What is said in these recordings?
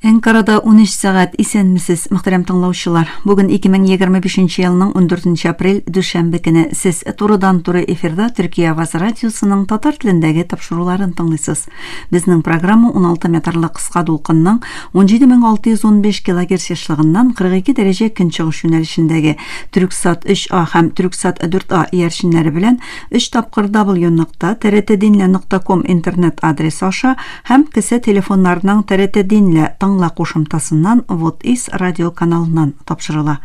Анкарада 13 сәгать исәнмесез, мөхтәрәм тыңлаучылар. Бүген 2025 елның 14 апрель дүшәмбе көне сез турыдан-туры эфирда Төркия Аваз радиосының татар телендәге тапшыруларын тыңлыйсыз. Безнең программа 16 метрлы кыска дулкынның 17615 кГц яшьлыгыннан 42 дәрәҗә көнчыгыш юнәлешендәге Түрксат 3А һәм Түрксат 4А иярченнәре белән 3 тапкыр w.trtdinle.com интернет адресы аша һәм кесе телефоннарының TRT-Dinle таңла кушымтасыннан Вот-Ис радио каналыннан тапшырыла.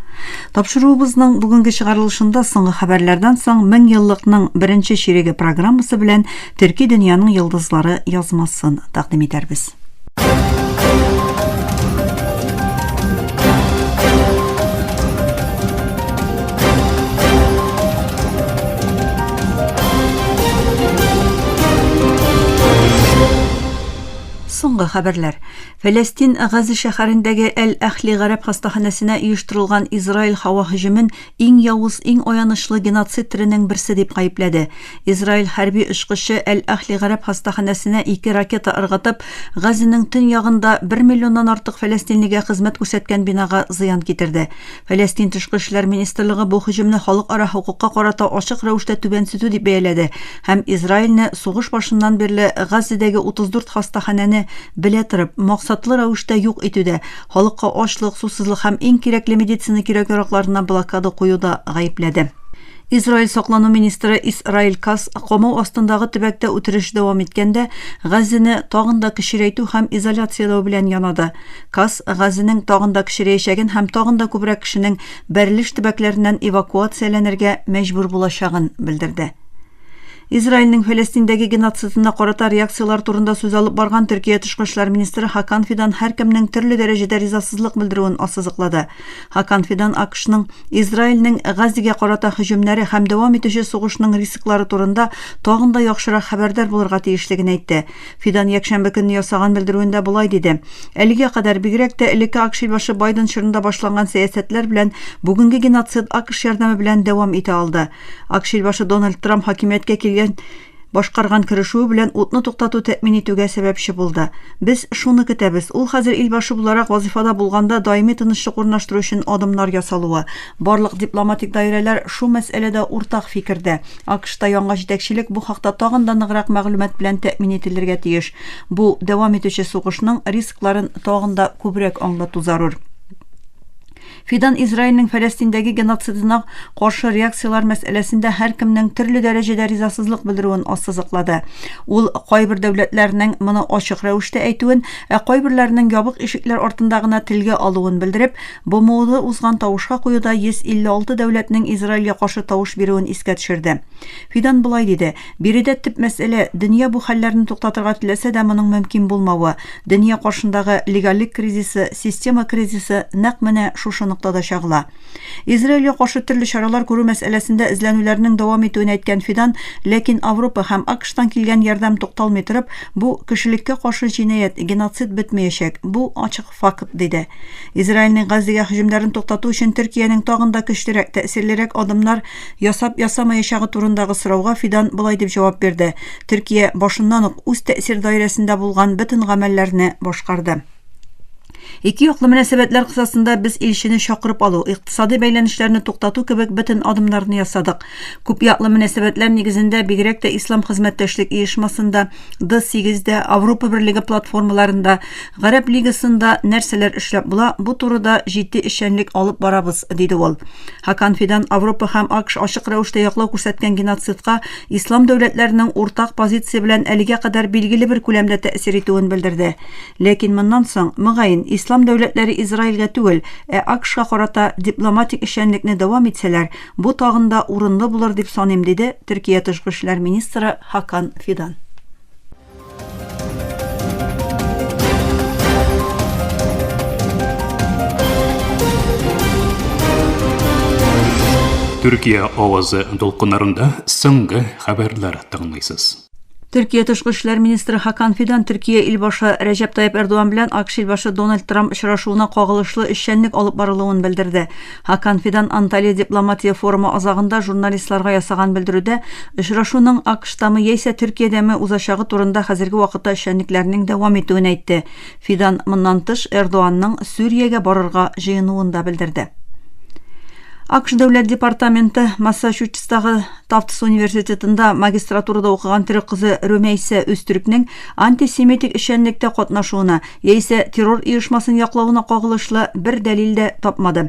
Тапшыруыбызның бүгенге чыгарылышында соңгы хәбәрләрдән соң 1000 еллыкның беренче ширеге программасы белән Төрки дөньяның йолдызлары язмасын тәкъдим итәрбез. Соңгы хәбәрләр. Фәләстин Гази шәһәрендәге Әл-Әхли гарәп хастаханәсенә оештырылган Израиль һава һөҗүмен иң явыз, иң аянышлы геноцид төренең берсе дип гаепләде. Израиль хәрби очкычы Әл-Әхли гарәп хастаханәсенә 2 ракета ыргытып, Газиның төньягында 1 миллионнан артык фәләстинлегә хезмәт күрсәткән бинага зыян китерде. Фәләстин тышкы эшләр министрлыгы бу һөҗүмне халыкара хукукка карата ачык рәвештә түбәнсетү дип бәяләде һәм Израильне сугыш башыннан бирле Газидәге 34 хастаханәне белә торып, максатлы рәвештә юк итүдә, халыкка ачлык, сусызлык һәм иң кирәкле медицина кирәк-яракларына блокада куюда гаепләде. Израиль саклану министры Исраиль Кас камау астындагы төбәктә үтереш дәвам иткәндә Газины тагын да кичерейтү һәм изоляцияләү белән янады. Кас Газиның тагын да кичерәячәген һәм тагын да күбрәк кешенең бәрелеш төбәкләреннән эвакуацияләнергә мәҗбүр булачагын белдерде. Израильнең Фәләстиндәге геноцидына карата реакциялар турында сүз алып барган Төркия тышкы эшләр министры Хакан Фидан һәркемнең төрле дәрәҗәдә ризасызлык белдерүен ассызыклады. Хакан Фидан АКШның Израильнең Газига карата һөҗүмнәре һәм дәвам итүче сугышның рисклары турында тагын да яхшырак хәбәрдар булырга тиешлеген әйтте. Фидан якшәмбе көнне ясаган белдерүендә булай диде: "Әлегә кадәр бигрәк тә элекке АКШ башы Байден чорында башланган сәясәтләр белән бүгенге геноцид АКШ ярдәме белән дәвам итә алды. АКШ башы Дональд Трамп хакимияткә башкарган керешүе белән утны туктату тәэмин итүгә сәбәпче булды. Без шуны көтәбез. Ул хәзер илбашы буларак вазифада булганда даими тынычлык урнаштыру өчен адымнар ясалуы. Барлык дипломатик даирәләр шу мәсьәләдә уртак фикердә. АКШта яңа җитәкчелек бу хакта тагын да ныграк мәгълүмат белән тәэмин ителергә тиеш. Бу дәвам итүче сугышның рискларын тагын да күбрәк аңлату зарур." Фидан Израильнең Фәләстиндәге геноцидына каршы реакциялар мәсьәләсендә һәркемнең төрле дәрәҗәдә ризасызлык белдерүен ассызыклады. Ул кайбер дәүләтләрнең моны ачык рәвештә әйтүен, кайберләренең ябык ишекләр артында гына телгә алуын белдереп, БМОда узган тавышка куюда 156 дәүләтнең Израильгә каршы тавыш бирүен искә төшерде. Фидан булай диде: "Биредә төп мәсьәлә дөнья бу хәлләрне туктатырга теләсә дә моның мөмкин булмавы. Дөнья каршындагы легаллек кризисы, система кризисы нәкъ менә шушы ноктада чагыла." Израильгә каршы төрле чаралар күрү мәсьәләсендә эзләнүләрнең дәвам итүен әйткән Фидан, ләкин Европа һәм АКШтан килгән ярдәм тукталмый торып, бу кешелеккә каршы җинаять, геноцид бетмәячәк. Бу ачык факт диде. Израильнең Газига һөҗүмнәрен туктату өчен Төркиянең тагын да көчлерәк, тәэсирлерәк адымнар ясап-ясамаячагы турындагы сорауга Фидан булай дип җавап бирде: "Төркия башыннан ук үз тәэсир даирәсендә булган бөтен гамәлләрне башкарды. Ике яклы мөнәсәбәтләр кысасында без илчене чакырып алу, икътисади бәйләнешләрне туктату кебек бөтен адымнарны ясадык. Күп яклы мөнәсәбәтләр нигезендә бигрәк тә Ислам хезмәттәшлек оешмасында, D8дә, Европа берлеге платформаларында, Гарәп лигасында нәрсәләр эшләп була, бу турыда җитди эшчәнлек алып барабыз", диде ул. Хакан Фидан Европа һәм АКШ ачык рәвештә яклау күрсәткән геноцидка ислам дәүләтләренең уртак позиция белән әлегә кадәр билгеле бер күләмдә тәэсир итүен белдерде. Ләкин моннан соң мөгаен Ислам дәүләтләре Израильгә түгел, АКШка карата дипломатик эшчәнлекне дәвам итсәләр, бу тагын да урынлы булыр дип саныйм, диде Төркия тышкы эшләр министры Хакан Фидан. Төркия авазы дулкыннарында соңгы хәбәрләр тыңлыйсыз. Türkiye Тышкы эшләр министры Хакан Фидан Төркия илбашы Рәҗәп Тайып Эрдоган белән АКШ илбашы Дональд Трамп очрашуына кагылышлы эшчәнлек алып барылуын белдерде. Хакан Фидан Анталия дипломатия форумы азагында журналистларга ясаган белдерүдә очрашуның АКШтамы яисә Төркиядәме узачагы турында хәзерге вакытта эшчәнлекләрнең дәвам итүен әйтте. Фидан моннан тыш Эрдоганның Сүриягә барырга җыенуын да белдерде. АКШ дәүләт департаменты Массачусетстагы Тафтс университетында магистратурада укыган төрек кызы Рөмәйсә Үстүрекнең антисемитик эшчәнлектә катнашуына яисә террор оешмасын яклауына кагылышлы бер дәлил дә тапмады.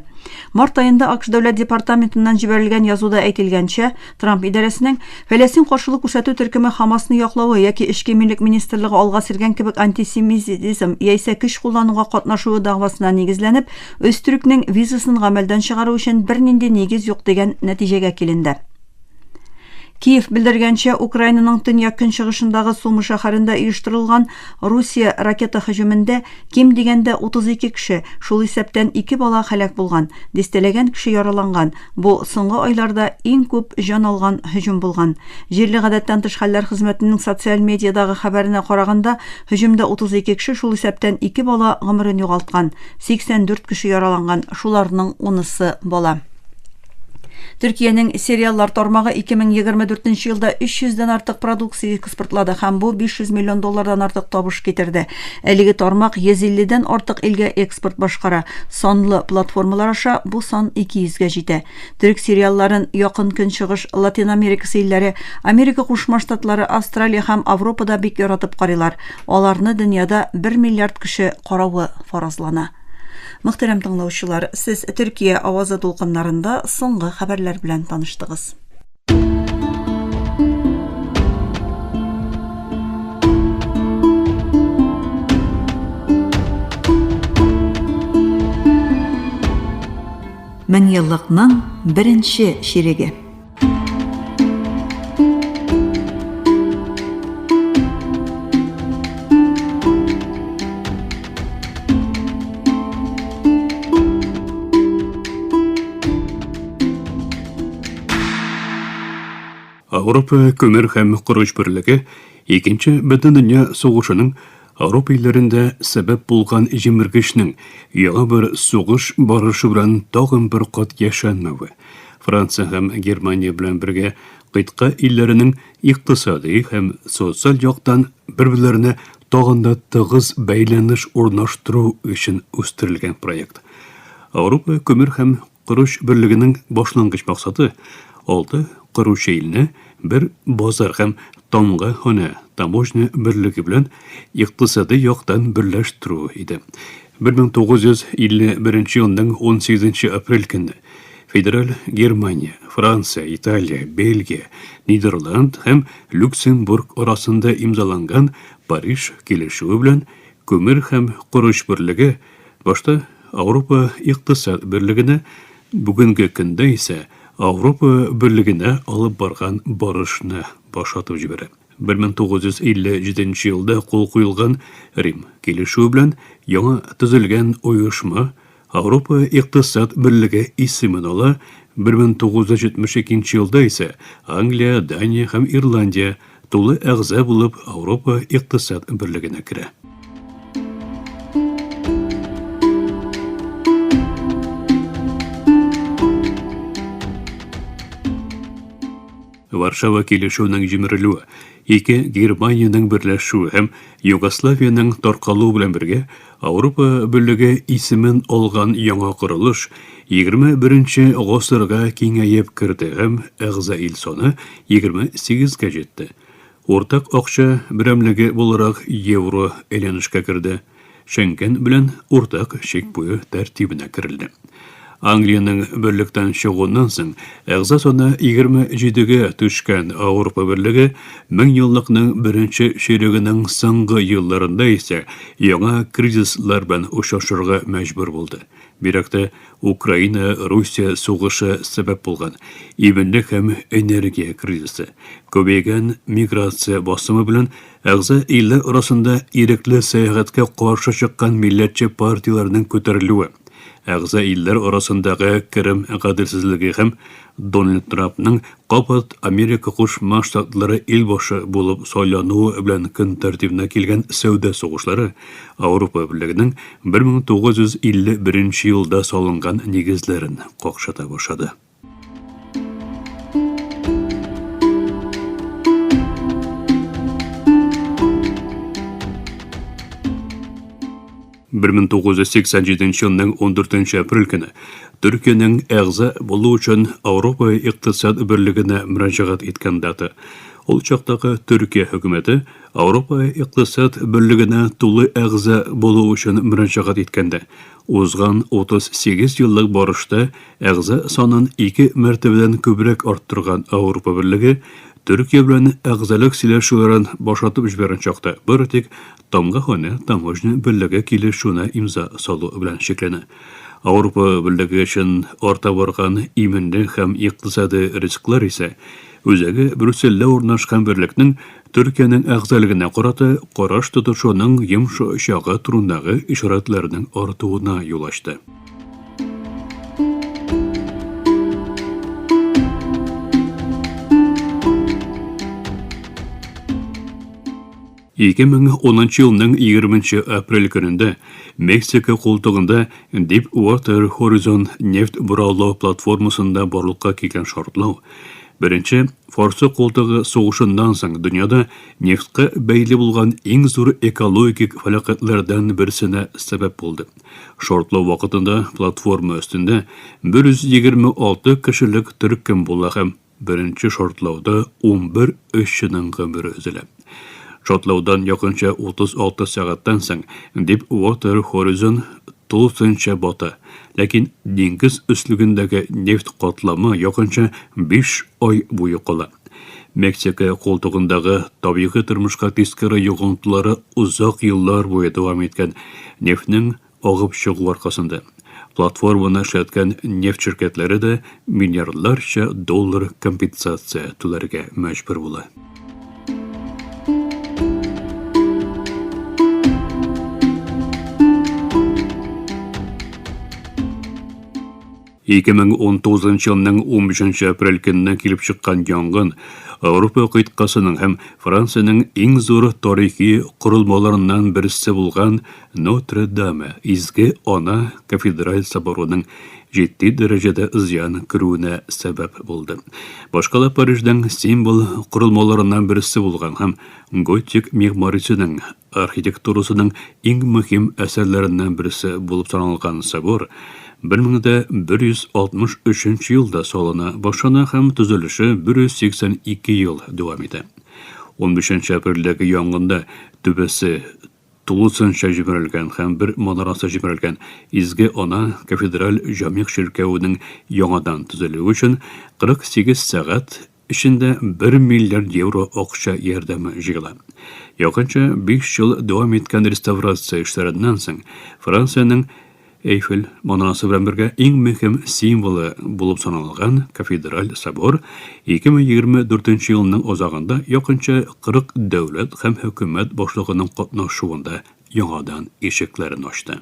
Март айында АКШ дәүләт департаментыннан җибәрелгән язуда әйтелгәнчә, Трамп идарәсенең Фәләстин каршылык күрсәтү төркеме Хамасны яклавы яки Эчке минлек министрлыгы алга сөргән кебек антисемитизм яисә көч куллануга катнашуы дәгъвасына нигезләнеп, Өстүрекнең визасын гамәлдән чыгару өчен бернинди нигез юк дигән нәтиҗәгә киленде. Киев белдергәнчә, Украинаның төньяк көнчыгышындагы Сумы шәһәрендә оештырылган Русия ракета һөҗүмендә ким дигәндә 32 кеше, шул исәптән 2 бала һәлак булган, дистәләгән кеше яраланган. Бу соңгы айларда иң күп җан алган һөҗүм булган. Җирле гадәттән тыш хәлләр хезмәтенең социаль медиадагы хәбәренә караганда, һөҗүмдә 32 кеше, шул исәптән 2 бала гомерен югалткан, 84 кеше яраланган, шуларның 10-сы бала. Төркиянең сериаллар тармагы 2024 елда 300дән артык продукция экспортлады һәм бу $500 миллион артык табыш китерде. Әлеге тармак 150дән артык илгә экспорт башкара. Санлы платформалар аша бу сан 200гә җитә. Төрек сериалларын Якын Көнчыгыш, Латин Америкасы илләре, Америка Кушма Штатлары, Австралия һәм Европада бик яратып карыйлар. Аларны дөньяда 1 миллиард кеше каравы фаразлана. Мөхтәрәм тыңлаучылар, сез Төркия авазы тулкыннарында соңгы хәбәрләр белән таныштыгыз. Мең еллыкның беренче ширеге. Авропа көмір һәм құрыш бірлігі екінші бөтен дөнья сугышының Авропа илләрендә сәбәп булган җимергешнең яңа бер сугыш барышы белән тагын бер кат яшәнмәве. Франция һәм Германия белән бергә кыйтка илләренең икътисади һәм социаль яктан бер-бирләренә тагын да тыгыз бәйләнеш урнаштыру өчен үстерелгән проект. Авропа көмір һәм құрыш бірлегенең башлангыч максаты алты құрыш илне бер базар һәм тамга хона таможня берлеге белән икътисади яктан берләштерү иде. 1951 елның 18 апрель көнне федераль Германия, Франция, Италия, Бельгия, Нидерланд һәм Люксембург арасында имзаланган Париж килешүе белән көмір һәм құрыш берлеге башта Авропа икътисад берлегенә, бүгенге көндә исә Авропа берлегенә алып барган барышны башатып җибәрә. 1957 елда кул куелган Рим килешүе белән яңа төзелгән оешма Авропа икътисад берлеге исемен ала. 1972 елда исә Англия, Дания һәм Ирландия тулы әгъза булып Авропа икътисад берлегенә керә. Варшава килешүенең җимерелүе, ике Германияның берләшүе һәм Югославияның таркалуы белән бергә Авропа берлеге исемен алган яңа корылыш 21-нче гасырга киңәеп керде һәм әгъза ил саны 28-гә җитте. Ортак акча берәмлеге буларак евро әйләнешкә керде. Шенген белән ортак чек буе тәртибенә керелде. Англияның берлектән чыгуыннан соң әгъза саны 27-гә төшкән Авропа берлеге 1000 еллыкның беренче ширегенең соңгы елларында исә яңа кризислар белән ушашырга мәҗбүр булды. Бирәктә Украина, Русия сугышы сәбәп булган ибенлек һәм энергия кризисы, көбәйгән миграция басымы белән әгъза илләр арасында ирекле сәяхәткә каршы чыккан милләтче партияләрнең күтәрелүе, әгъза илләр арасындагы керем гаделсезлеге һәм Дональд Трампның капат Америка Кушма Штатлары ил башы булып сайлануы белән көн тәртибенә килгән сәүдә сугышлары Авропа Берлегенең 1951 елда салынган нигезләрен какшата башлады. 1987 елның 14 апрель көне Төркиянең әгъза булу өчен Авропа икътисад берлегенә мөрәҗәгать иткән дата. Ул чактагы Төркия хөкүмәте Авропа икътисад берлегенә тулы әгъза булу өчен мөрәҗәгать иткәндә, узган 38 еллык барышта әгъза санын 2 мәртәбәдән күбрәк арттырган Авропа берлеге Төркия белән әгъзалык сөйләшүләрен башлатып җибәргән чакта бер тик тамгахана таможня берлеге килешүенә имза салу белән шикләнә. Авропа берлеге өчен арта барган иминле һәм икътисади рисклар исә үзәге Брюссельдә урнашкан берлекнең Төркиянең әгъзалыгына карата караш тотышуның йомшак чагы турындагы ишаратларның артуына юл ачты. 2010 елның 20 апрель көнендә Мексика култыгында Deepwater Horizon нефть бораулау платформасында барлыкка килгән шартлау. Беренче, Форсы култыгы сугышыннан соң дөньяда нефткә бәйле булган иң зур экологик фәлакәтләрдән берсенә сәбәп булды. Шартлау вакытында платформа өстендә 126 кешелек төркем була һәм беренче шартлауда 11 эшченең гомере өзелә. Шартлаудан якынча 36 сәгатьтән соң Deepwater Horizon тулысынча бата, ләкин диңгез өслегендәге нефть катламы якынча 5 ай буе кала. Мексика култыгындагы табигый тормышка тискәре йогынтылары узак еллар буе дәвам иткән нефтьнең агып чыгу аркасында. Платформаны эшләткән нефть ширкәтләре дә миллиардларча доллар компенсация түләргә мәҗбүр була. 2019 елның 15 апрель көненә килеп чыккан янгын Авропа кыйткасының һәм Франциянең иң зур тарихи курылмаларыннан берсе булган Нотр-Даме изге ана кафедраль соборының җитди дәрәҗәдә зыян күрүенә сәбәп булды. Башкала Париждән символ курылмаларыннан берсе булган һәм готик мигмарисының архитектурасының иң мөһим әсәрләреннән берсе булып саналган собор 1163 елда салына башлана һәм төзелеше 182 ел дәвам итә. 15 апрельдәге янгында түбәсе тулысынча җибәрелгән һәм бер манарасы җибәрелгән изге ана кафедраль җамигъ ширкәвенең яңадан төзелүе өчен 48 сәгать эчендә 1 миллиард евро акча ярдәме җыела. Якынча 5 ел дәвам иткән реставрация эшләреннән соң Франциянең Эйфель манарасы белән бергә иң мөһим символы булып саналган кафедраль собор 2024 елның азагында якынча 40 дәүләт һәм хөкүмәт башлыгының катнашуында яңадан ишекләрен ачты.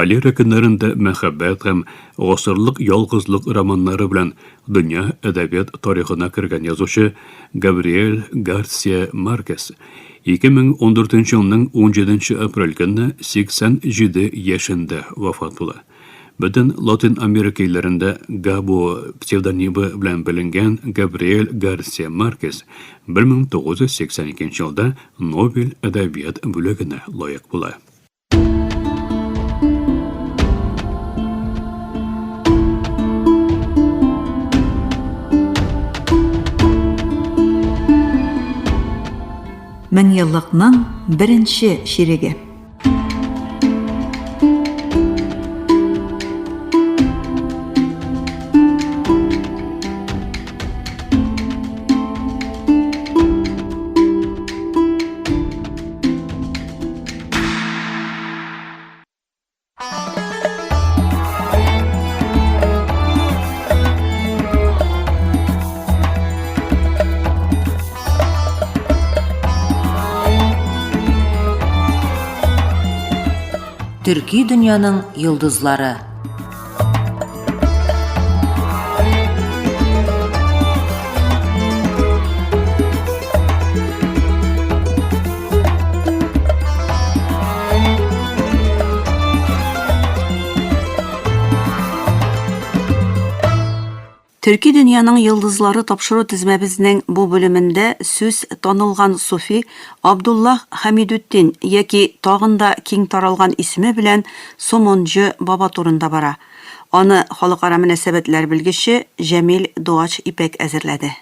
Холера көннәрендә мәхәббәт һәм гасырлык ялгызлык романнары белән дөнья әдәбият тарихына кергән язучы Габриэль Гарсия Маркес 2014 елның 17 апрель көнне 87 яшендә вафат була. Бөтен Латин Америка илләрендә Габо псевдонимы белән беленгән Габриэль Гарсия Маркес 1982 елда Нобель әдәбият бүлегенә лаек була. Мен еллыкның беренче ширеге. Төрки дөньяның йолдызлары. Төрки дөньяның йылдызлары тапшыру тизмәбезнең бу бөлемендә сүз танылган суфи Абдуллах Хамидутдин яки тагында киң таралган исеме белән Сомонҗы баба турында бара. Аны халыкара мөнәсәбәтләр белгече Җәмил Дуач Ипәк әзерләде.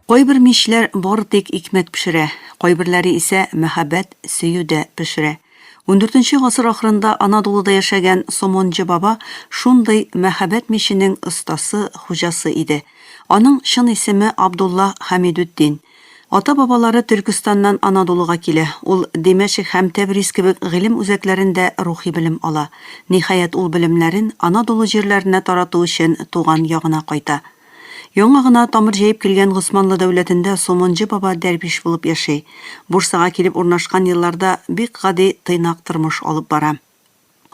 Кайбер мишләр бары тик икмәк пешерә, кайберләре исә мәхәббәт, сөюдә пешерә. 14нче гасыр ахырында Анадолуда яшәгән Сомонҗы баба шундый мәхәббәт мишенең остасы, хуҗасы иде. Аның чын исеме Абдулла Хамидутдин. Ата-бабалары Төркстаннан Анадолуга килә. Ул Димәшк һәм Тәбриз кебек гыйлем үзәкләрендә рухи белем ала. Ниһаять ул белемнәрен Анадолу җирләренә тарату өчен туган ягына кайта. Яңа гына тамыр җәеп килгән Госманлы дәүләтендә Сомонҗы баба дәрбиш булып яши. Бурсага килеп урнашкан елларда бик гади тыйнак тормыш алып бара.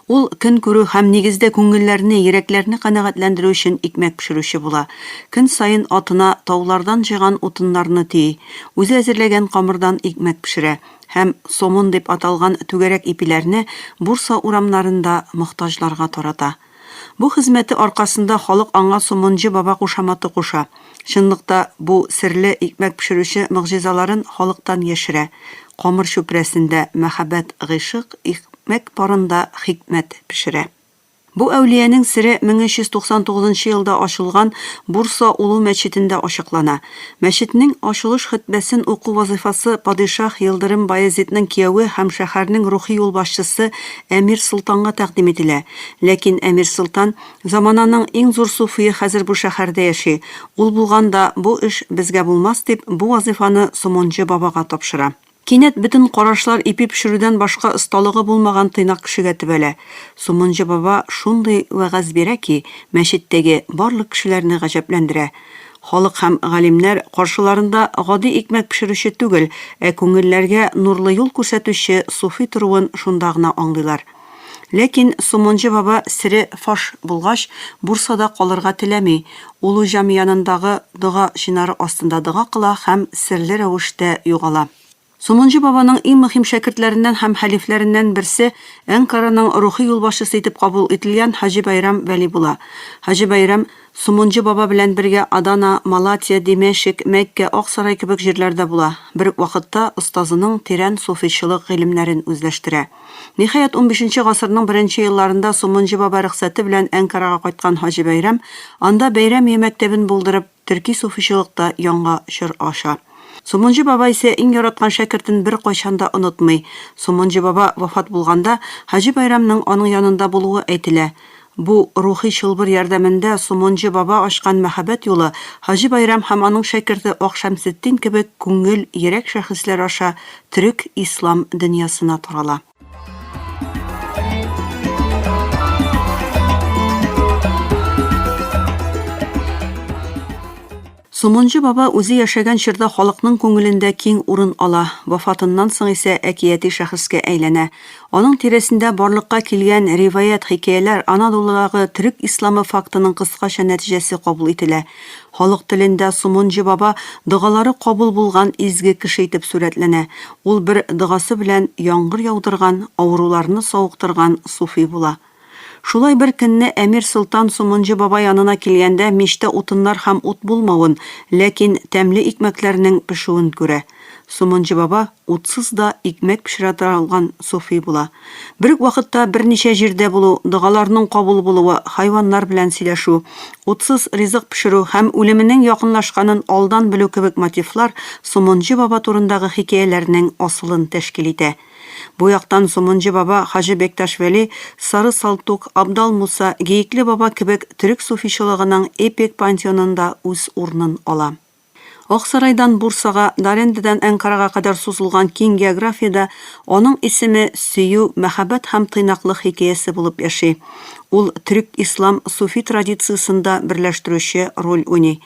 Ул көн күрү һәм нигездә күңелләрне, йөрәкләрне канәгатьләндерү өчен икмәк пешерүче була. Көн сайын атына таулардан җыган утыннарны тии. Үзе әзерләгән камырдан икмәк пешерә һәм сомон дип аталган түгәрәк ипиләрне Бурса урамнарында мохтаҗларга тарата. Бу хезмәте аркасында халык аңа Сомонҗы баба кушаматы куша. Чынлыкта бу серле икмәк пешерүче мөгъҗизаларын халыктан яшерә. Камыр чүпрәсендә мәхәббәт, гыйшык, икмәк парында хикмәт пешерә. Бу әүлиянең сире 1399 елда ачылган Бурса Улу мәчетендә ачыклана. Мәчетнең ачылыш хутбәсен уку вазифасы падишаһ Йылдырым Баязитның кияүе һәм шәһәрнең рухи юлбашчысы Әмир Солтанга тәкъдим ителә. Ләкин Әмир Солтан замананың иң зур суфие хәзер бу шәһәрдә яши. Ул булганда бу эш безгә булмас дип бу вазифаны Сомонҗы бабага тапшыра. Кинәт бөтен карашлар ипи пешерүдән башка осталыгы булмаган тыйнак кешегә төбәлә. Сомонҗы баба шундый вәгазь бирә ки, мәчеттәге барлык кешеләрне гаҗәпләндерә. Халык һәм галимнәр каршыларында гади икмәк пешерүче түгел, күңелләргә нурлы юл күрсәтүче суфи торуын шунда гына аңлыйлар. Ләкин Сомонҗы баба сире фаш булгач, Бурсада калырга теләми. Улу җамиянындагы дога шинары астында дога кыла һәм серле рәвештә югала. Сомонҗы бабаның иң мөһим шәкертләреннән һәм хәлифләреннән берсе Әнкараның рухи юлбашчысы итеп кабул ителгән Хаҗи Байрам Вәли була. Хаҗи Байрам Сомонҗы баба белән бергә Адана, Малатия, Димәшк, Мәккә, Аксарай кебек җирләрдә була. Бер үк вакытта остазының тирән суфичылык гыйлемнәрен үзләштерә. Ниһаять 15нче гасырның 1нче елларында Сомонҗы баба рөхсәте белән Әнкарага кайткан Хаҗи Байрам анда бәйрәм мәктәбен булдырып, төрки суфичылыкта яңа чор аша. Сомонҗы баба исә иң яраткан шәкертен бер кайчан да онытмый. Сомонҗы баба вафат булганда Хаҗи Байрамның аның янында булуы әйтелә. Бу рухи чылбыр ярдәмендә Сомонҗы баба ачкан мәхәббәт юлы Хаҗи Байрам һәм аның шәкерте Ак Шәмсетдин кебек күңел, йөрәк шәхесләр аша төрек ислам дөньясына тарала. Сомонҗы баба үзе яшәгән чорда халыкның күңелендә киң урын ала. Вафатыннан соң исә әкияти шәхескә әйләнә. Аның тирәсендә барлыкка килгән риваят, хикәяләр Анадолудагы төрек исламы фактының кыскача нәтиҗәсе кабул ителә. Халык телендә Сомонҗы баба дугалары кабул булган изге кеше итеп сурәтләнә. Ул бер дугасы белән яңгыр яудырган, авыруларны савыктырган суфи була. Шулай бер көнне Әмир Солтан Сомонҗы баба янына килгәндә мичтә утыннар һәм ут булмавын, ләкин тәмле икмәкләрнең пешүен күрә. Сомонҗы баба утсыз да икмәк пешерә торган суфи була. Бер үк вакытта берничә җирдә булу, дугаларның кабул булуы, хайваннар белән сөйләшү, утсыз ризык пешерү һәм үлеменең якынлашканын алдан белү кебек мотивлар Сомонҗы баба турындагы хикәяләрнең асылын тәшкил итә. Бу яктан Сомонҗы баба Хаҗи Бекташ Вәли, Сары Салтук, Абдал Муса, Гейекле баба кебек төрек суфичылыгының эпик пантеонында үз урынын ала. Аксарайдан Бурсага, Дарендедән Әнкарага кадәр сузылган киң географиядә аның исеме сөю, мәхәббәт һәм тыйнаклык хикәясе булып яши. Ул төрек ислам суфи традициясендә берләштерүче роль уйный.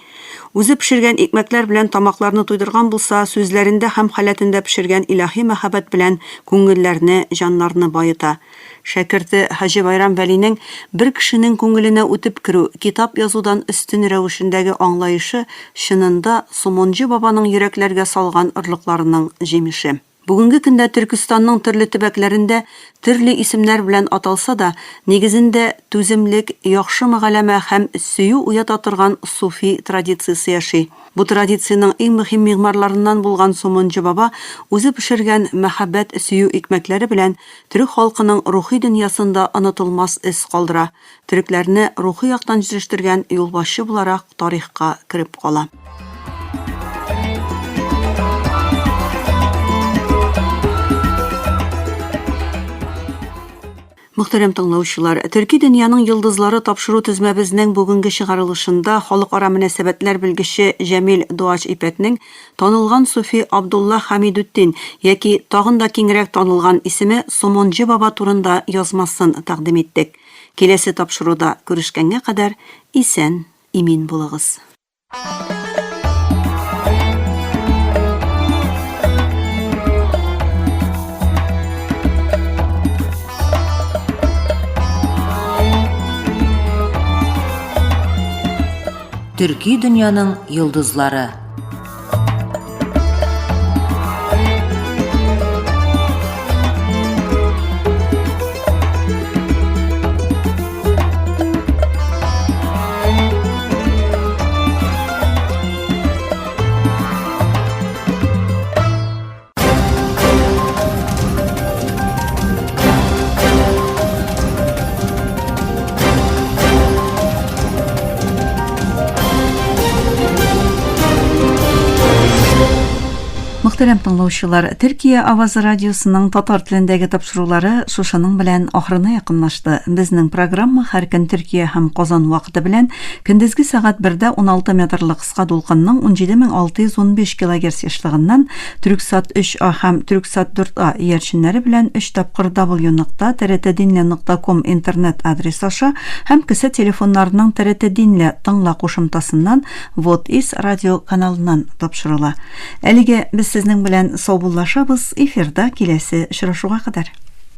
Үзе пешергән икмәкләр белән тамакларны туйдырган булса, сүзләрендә һәм халәтендә пешергән илаһи мәхәббәт белән күңелләрне, җаннарны баета. Шәкерте Хаҗи Байрам Вәлинең бер кешенең күңеленә үтеп керү, китап язудан өстен рәвешендәге аңлаешы чынында Сомонҗы бабаның йөрәкләргә салган орлыкларының җимеше. Бүгенге көндә Төркстанның төрле төбәкләрендә төрле исемнәр белән аталса да, нигезендә түземлек, яхшы мөгаләмә һәм сөю уята торган суфи традициясе яши. Бу традицияның иң мөһим мигмарларыннан булган Сомонҗы баба үзе пешергән мәхәббәт сөю икмәкләре белән төрек халкының рухи дөньясында онытылмас эз калдыра. Төрекләрне рухи яктан җитештергән юлбашчы буларак тарихка кереп кала. Мөхтәрәм тыңлаучылар, Төрки дөньяның йолдызлары тапшыру тезмәбезнең бүгенге чыгарылышында халыкара мөнәсәбәтләр белгече Җәмил Дуач Ипәкнең танылган суфи Абдулла Хамидутдин яки тагын да киңрәк танылган исеме Сомонҗы баба турында язмасын тәкъдим иттек. Киләсе тапшыруда күрешкәнгә кадәр исән, имин булыгыз. Төрки дөньяның йолдызлары. Мөхтәрәм тыңлаучылар, Төркия авазы радиосының татар телендәге тапшырулары шушының белән ахырына якынлашты. Безнең программа һәр көн Төркия һәм Казан вакыты белән көндезге сәгать 1дә 16 метрлык кыска дулкынның 17615 кГц яшьлегеннән Түрксат 3А һәм Түрксат 4А иярченнәре белән 3 тапкыр w.trtdinle.com интернет адрес аша һәм кесә телефоннарының TRT Dinle тыңла кушымтасыннан Вот ис радио каналыннан тапшырыла. Әлегә без сезнең белән саубуллашабыз, эфирда киләсе очрашуга кадәр.